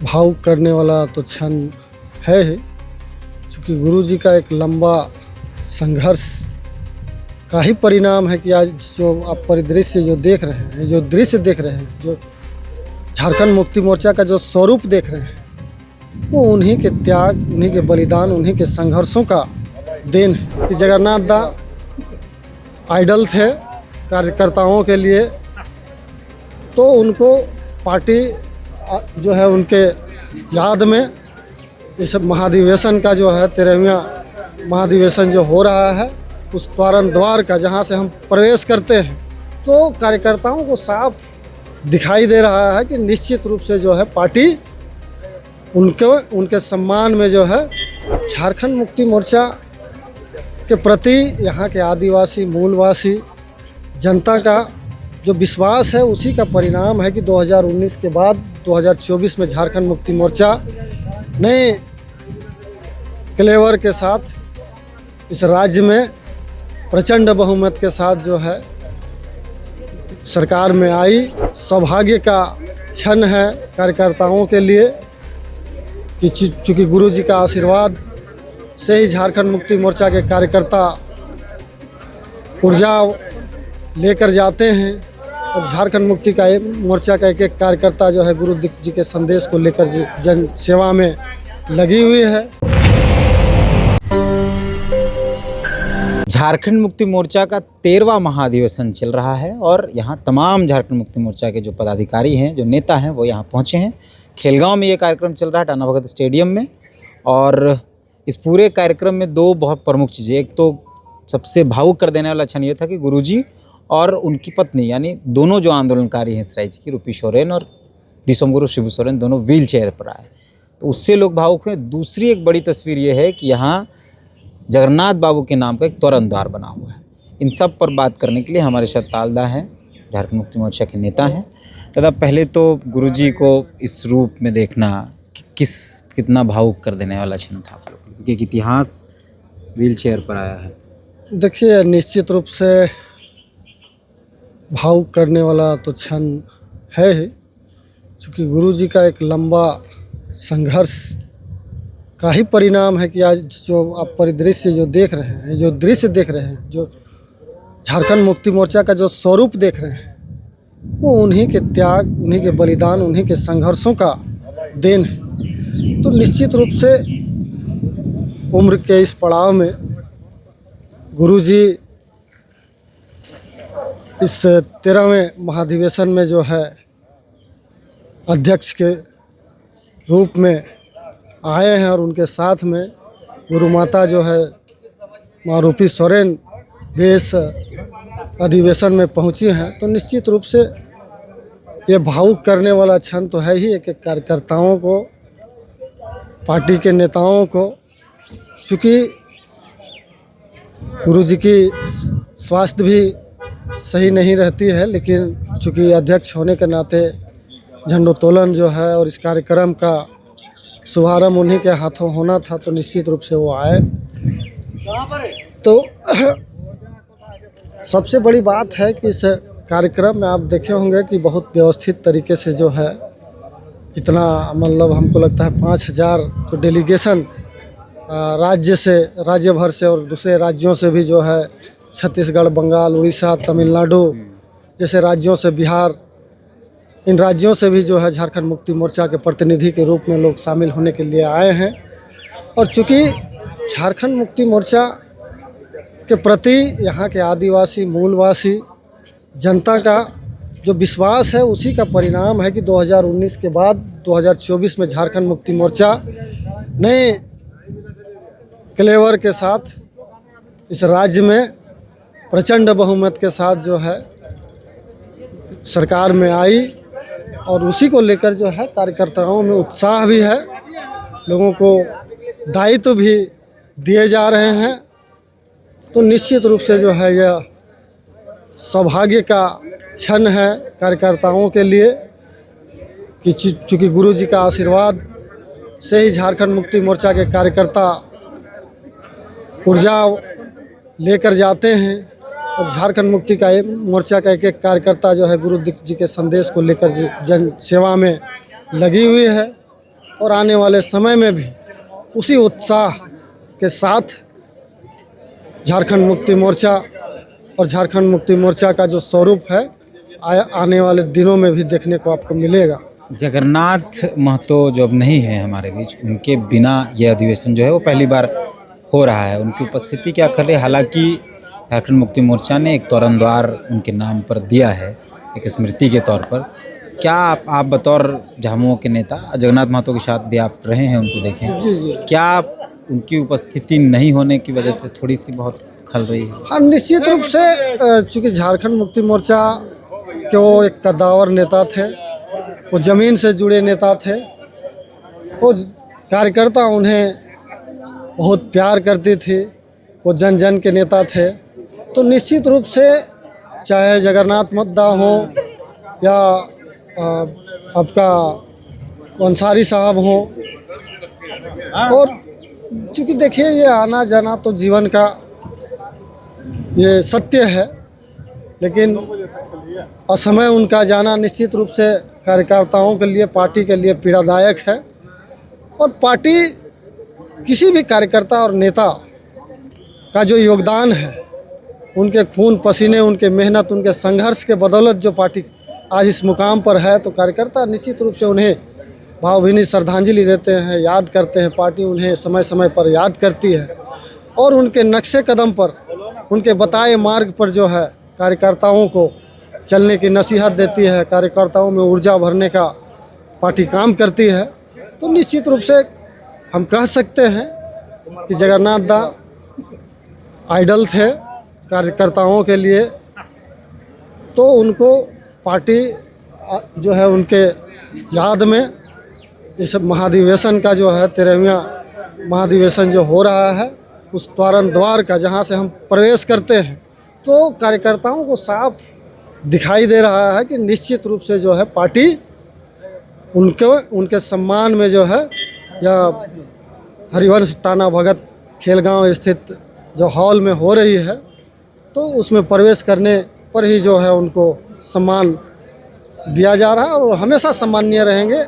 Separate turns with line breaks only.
भावुक करने वाला तो क्षण है ही, क्योंकि गुरु जी का एक लंबा संघर्ष का ही परिणाम है कि आज जो आप परिदृश्य जो देख रहे हैं, जो दृश्य देख रहे हैं, जो झारखंड मुक्ति मोर्चा का जो स्वरूप देख रहे हैं, वो उन्हीं के त्याग, उन्हीं के बलिदान, उन्हीं के संघर्षों का देन है। कि जगन्नाथ दा आइडल थे कार्यकर्ताओं के लिए, तो उनको पार्टी जो है उनके याद में इस महाधिवेशन का जो है 13वां महाधिवेशन जो हो रहा है, उस द्वार का जहां से हम प्रवेश करते हैं, तो कार्यकर्ताओं को साफ दिखाई दे रहा है कि निश्चित रूप से जो है पार्टी उनके सम्मान में जो है झारखंड मुक्ति मोर्चा के प्रति यहाँ के आदिवासी मूलवासी जनता का जो विश्वास है, उसी का परिणाम है कि 2019 के बाद 2024 में झारखंड मुक्ति मोर्चा नए क्लेवर के साथ इस राज्य में प्रचंड बहुमत के साथ जो है सरकार में आई। सौभाग्य का क्षण है कार्यकर्ताओं के लिए कि चूँकि गुरु जी का आशीर्वाद से ही झारखंड मुक्ति मोर्चा के कार्यकर्ता ऊर्जा लेकर जाते हैं, और झारखंड मुक्ति का मोर्चा का एक कार्यकर्ता जो है गुरु जी के संदेश को लेकर जन सेवा में लगी हुई है।
झारखंड मुक्ति मोर्चा का 13वां महाधिवेशन चल रहा है और यहाँ तमाम झारखंड मुक्ति मोर्चा के जो पदाधिकारी हैं, जो नेता हैं, वो यहाँ पहुँचे हैं। खेलगांव में ये कार्यक्रम चल रहा है, टाना भगत स्टेडियम में। और इस पूरे कार्यक्रम में दो बहुत प्रमुख चीज़ें, एक तो सबसे भावुक कर देने वाला क्षण ये था कि गुरुजी और उनकी पत्नी, यानी दोनों जो आंदोलनकारी हैं इस राज्य की, रूपी सोरेन और दिसोमगुरु शिबू सोरेन, दोनों व्हील चेयर पर आए, तो उससे लोग भावुक हुए। दूसरी एक बड़ी तस्वीर ये है कि यहाँ जगन्नाथ बाबू के नाम का एक तोरण द्वार बना हुआ है। इन सब पर बात करने के लिए हमारे साथ तालदा हैं, झारखंड मुक्ति मोर्चा के नेता हैं। दादा, पहले तो गुरुजी को इस रूप में देखना कितना भावुक कर देने वाला क्षण था आप लोग, क्योंकि एक इतिहास व्हील चेयर पर आया है।
देखिए, निश्चित रूप से भावुक करने वाला तो क्षण है ही, क्योंकि गुरु जी का एक लंबा संघर्ष का ही परिणाम है कि आज जो आप परिदृश्य जो देख रहे हैं, जो दृश्य देख रहे हैं, जो झारखंड मुक्ति मोर्चा का जो स्वरूप देख रहे हैं, वो उन्हीं के त्याग, उन्हीं के बलिदान, उन्हीं के संघर्षों का देन है। तो निश्चित रूप से उम्र के इस पड़ाव में गुरुजी इस 13वें महाधिवेशन में जो है अध्यक्ष के रूप में आए हैं, और उनके साथ में गुरु माता जो है माँ रूपी सोरेन भी इस अधिवेशन में पहुंची हैं। तो निश्चित रूप से ये भावुक करने वाला क्षण तो है ही, एक कार्यकर्ताओं को, पार्टी के नेताओं को, क्योंकि गुरु जी की स्वास्थ्य भी सही नहीं रहती है, लेकिन चूँकि अध्यक्ष होने के नाते झंडोत्तोलन जो है और इस कार्यक्रम का शुभारंभ उन्हीं के हाथों होना था, तो निश्चित रूप से वो आए। तो सबसे बड़ी बात है कि इस कार्यक्रम में आप देखे होंगे कि बहुत व्यवस्थित तरीके से जो है, इतना मतलब हमको लगता है 5000 जो डेलीगेशन राज्य भर से और दूसरे राज्यों से भी जो है, छत्तीसगढ़, बंगाल, उड़ीसा, तमिलनाडु जैसे राज्यों से, बिहार, इन राज्यों से भी जो है झारखंड मुक्ति मोर्चा के प्रतिनिधि के रूप में लोग शामिल होने के लिए आए हैं। और चूँकि झारखंड मुक्ति मोर्चा के प्रति यहाँ के आदिवासी मूलवासी जनता का जो विश्वास है, उसी का परिणाम है कि 2019 के बाद 2024 में झारखंड मुक्ति मोर्चा नए क्लेवर के साथ इस राज्य में प्रचंड बहुमत के साथ जो है सरकार में आई, और उसी को लेकर जो है कार्यकर्ताओं में उत्साह भी है, लोगों को दायित्व भी दिए जा रहे हैं। तो निश्चित रूप से जो है यह सौभाग्य का क्षण है कार्यकर्ताओं के लिए कि चूँकि गुरु जी का आशीर्वाद से ही झारखंड मुक्ति मोर्चा के कार्यकर्ता ऊर्जा लेकर जाते हैं, और झारखंड मुक्ति का मोर्चा का एक कार्यकर्ता जो है गुरु जी के संदेश को लेकर जन सेवा में लगी हुई है। और आने वाले समय में भी उसी उत्साह के साथ झारखंड मुक्ति मोर्चा और झारखंड मुक्ति मोर्चा का जो स्वरूप है आने वाले दिनों में भी देखने को आपको मिलेगा।
जगन्नाथ महतो जो अब नहीं है हमारे बीच, उनके बिना ये अधिवेशन जो है वो पहली बार हो रहा है। उनकी उपस्थिति क्या कर रही है? हालांकि झारखंड मुक्ति मोर्चा ने एक तोरण द्वार उनके नाम पर दिया है, एक स्मृति के तौर पर। क्या आप बतौर झामुमो के नेता, जगन्नाथ महतो के साथ भी आप रहे हैं, उनको देखें,
जी जी,
क्या उनकी उपस्थिति नहीं होने की वजह से थोड़ी सी बहुत खल रही है?
हाँ, निश्चित रूप से चूँकि झारखंड मुक्ति मोर्चा के वो एक कद्दावर नेता थे, वो ज़मीन से जुड़े नेता थे, वो कार्यकर्ता उन्हें बहुत प्यार करती थी, वो जन जन के नेता थे। तो निश्चित रूप से चाहे जगन्नाथ मुद्दा हो या आपका अंसारी साहब हो, और चूँकि देखिए ये आना जाना तो जीवन का ये सत्य है, लेकिन असमय उनका जाना निश्चित रूप से कार्यकर्ताओं के लिए, पार्टी के लिए पीड़ादायक है। और पार्टी किसी भी कार्यकर्ता और नेता का जो योगदान है, उनके खून पसीने, उनके मेहनत, उनके संघर्ष के बदौलत जो पार्टी आज इस मुकाम पर है, तो कार्यकर्ता निश्चित रूप से उन्हें भावभीनी श्रद्धांजलि देते हैं, याद करते हैं। पार्टी उन्हें समय समय पर याद करती है और उनके नक्शे कदम पर, उनके बताए मार्ग पर जो है कार्यकर्ताओं को चलने की नसीहत देती है, कार्यकर्ताओं में ऊर्जा भरने का पार्टी काम करती है। तो निश्चित रूप से हम कह सकते हैं कि जगन्नाथ दा आइडल थे कार्यकर्ताओं के लिए। तो उनको पार्टी जो है उनके याद में इस महाधिवेशन का जो है 13वां महाधिवेशन जो हो रहा है, उस तोरण द्वार का जहां से हम प्रवेश करते हैं, तो कार्यकर्ताओं को साफ दिखाई दे रहा है कि निश्चित रूप से जो है पार्टी उनके सम्मान में जो है, या हरिवंश टाना भगत खेलगांव स्थित जो हॉल में हो रही है, तो उसमें प्रवेश करने पर ही जो है उनको सम्मान दिया जा रहा है और हमेशा सम्मानीय रहेंगे।